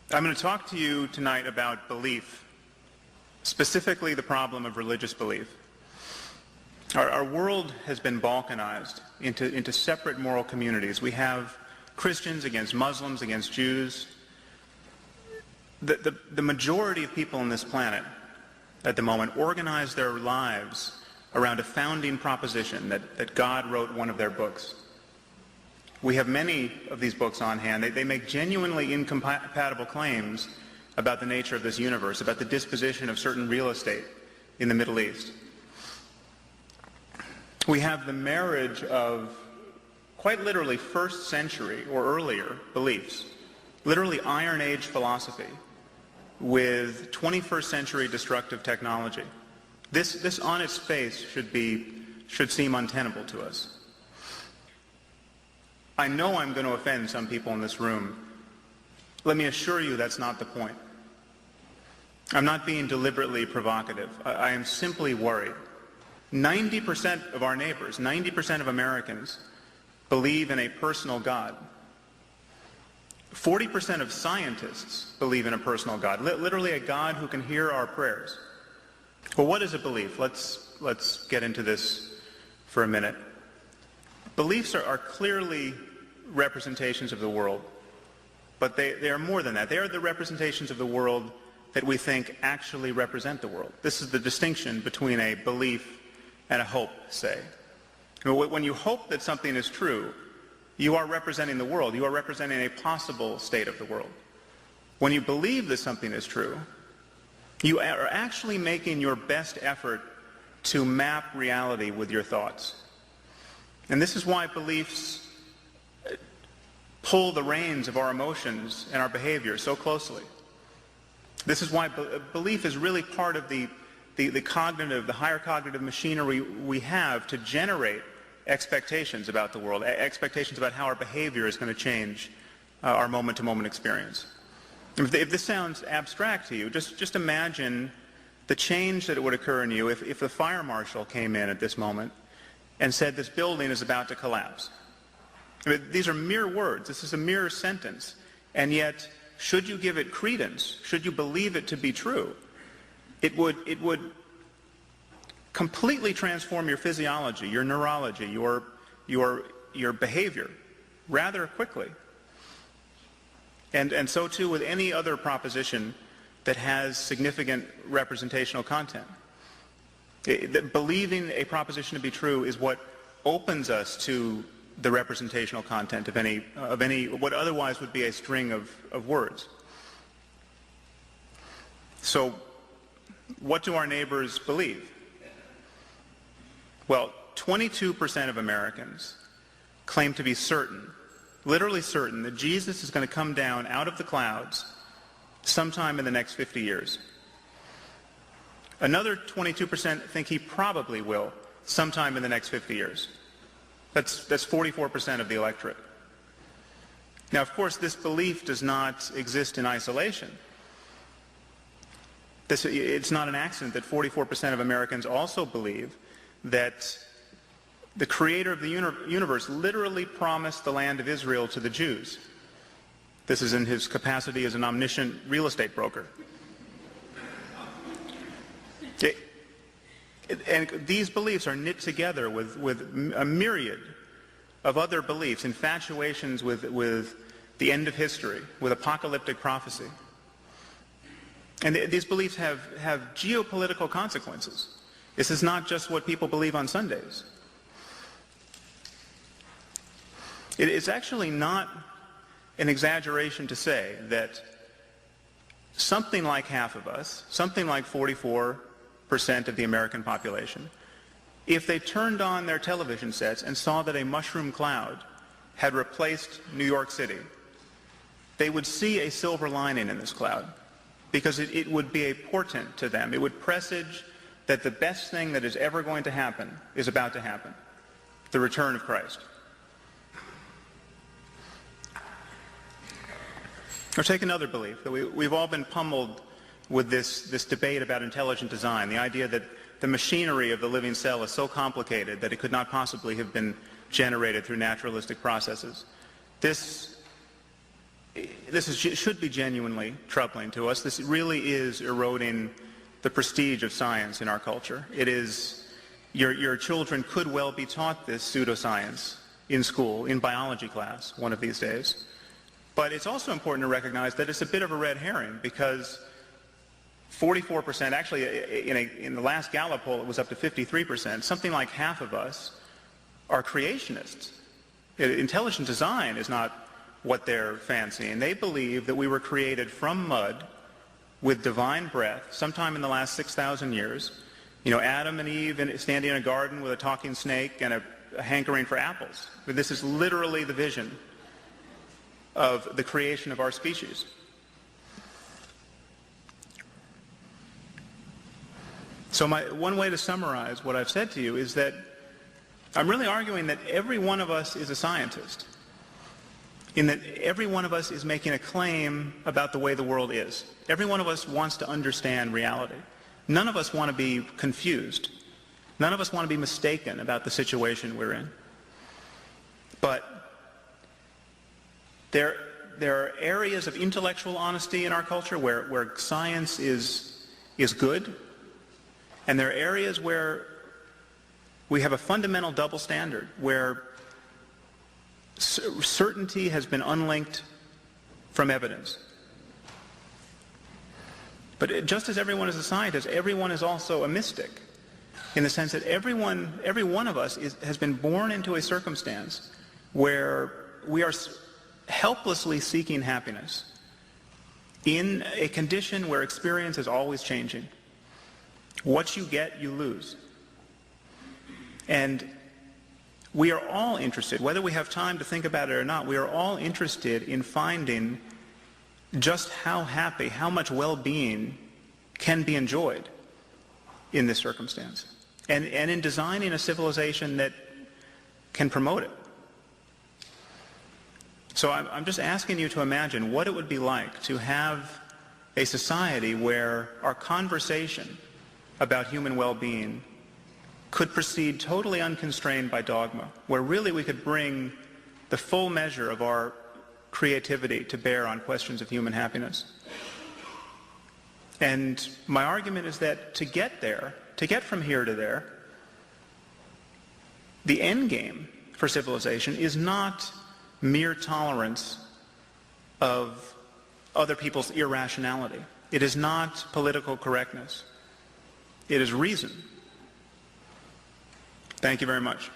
I'm going to talk to you tonight about belief, specifically the problem of religious belief. Our world has been balkanized into separate moral communities. We have Christians against Muslims, against Jews. The majority of people on this planet at the moment organize their lives around a founding proposition that God wrote one of their books. We have many of these books on hand. They make genuinely incompatible claims about the nature of this universe, about the disposition of certain real estate in the Middle East. We have the marriage of quite literally first century or earlier beliefs, literally Iron Age philosophy, with 21st century destructive technology. This on its face should seem untenable to us. I know I'm going to offend some people in this room. Let me assure you that's not the point. I'm not being deliberately provocative. I am simply worried. 90% of our neighbors, 90% of Americans believe in a personal God. 40% of scientists believe in a personal God, literally a God who can hear our prayers. Well, what is a belief? Let's get into this for a minute. Beliefs are clearly representations of the world, but they are more than that. They are the representations of the world that we think actually represent the world. This is the distinction between a belief and a hope, say. When you hope that something is true, you are representing the world. You are representing a possible state of the world. When you believe that something is true, you are actually making your best effort to map reality with your thoughts. And this is why beliefs pull the reins of our emotions and our behavior so closely. This is why belief is really part of the higher cognitive machinery we have to generate expectations about the world, expectations about how our behavior is going to change our moment-to-moment experience. If this sounds abstract to you, just imagine the change that it would occur in you if the fire marshal came in at this moment and said this building is about to collapse. I mean, these are mere words. This is a mere sentence. And yet, should you give it credence, should you believe it to be true, it would completely transform your physiology, your neurology, your behavior rather quickly. And so too with any other proposition that has significant representational content. Believing a proposition to be true is what opens us to the representational content of any what otherwise would be a string of words. So what do our neighbors believe? Well, 22% of Americans claim to be certain, literally certain, that Jesus is going to come down out of the clouds sometime in the next 50 years. Another 22% think he probably will sometime in the next 50 years. That's 44% of the electorate. Now, of course, this belief does not exist in isolation. It's not an accident that 44% of Americans also believe that the creator of the universe literally promised the land of Israel to the Jews. This is in his capacity as an omniscient real estate broker. And these beliefs are knit together with a myriad of other beliefs, infatuations with the end of history, with apocalyptic prophecy. And these beliefs have geopolitical consequences. This is not just what people believe on Sundays. It's actually not an exaggeration to say that something like half of us, something like 44% of the American population, if they turned on their television sets and saw that a mushroom cloud had replaced New York City, they would see a silver lining in this cloud because it would be a portent to them. It would presage that the best thing that is ever going to happen is about to happen, the return of Christ. Or take another belief that we've all been pummeled with this debate about intelligent design, the idea that the machinery of the living cell is so complicated that it could not possibly have been generated through naturalistic processes. This should be genuinely troubling to us. This really is eroding the prestige of science in our culture. It is, your children could well be taught this pseudoscience in school, in biology class, one of these days. But it's also important to recognize that it's a bit of a red herring, because 44%, actually in the last Gallup poll it was up to 53%, something like half of us are creationists. Intelligent design is not what they're fancying. They believe that we were created from mud with divine breath sometime in the last 6,000 years. You know, Adam and Eve standing in a garden with a talking snake and a hankering for apples. But this is literally the vision of the creation of our species. So one way to summarize what I've said to you is that I'm really arguing that every one of us is a scientist, in that every one of us is making a claim about the way the world is. Every one of us wants to understand reality. None of us want to be confused. None of us want to be mistaken about the situation we're in. But there are areas of intellectual honesty in our culture where science is good, and there are areas where we have a fundamental double standard, where certainty has been unlinked from evidence. But just as everyone is a scientist, everyone is also a mystic, in the sense that every one of us has been born into a circumstance where we are helplessly seeking happiness in a condition where experience is always changing. What you get, you lose. And we are all interested, whether we have time to think about it or not, we are all interested in finding just how happy, how much well-being can be enjoyed in this circumstance, and in designing a civilization that can promote it. So I'm just asking you to imagine what it would be like to have a society where our conversation about human well-being could proceed totally unconstrained by dogma, where really we could bring the full measure of our creativity to bear on questions of human happiness. And my argument is that to get there, to get from here to there, the end game for civilization is not mere tolerance of other people's irrationality. It is not political correctness. It is reason. Thank you very much.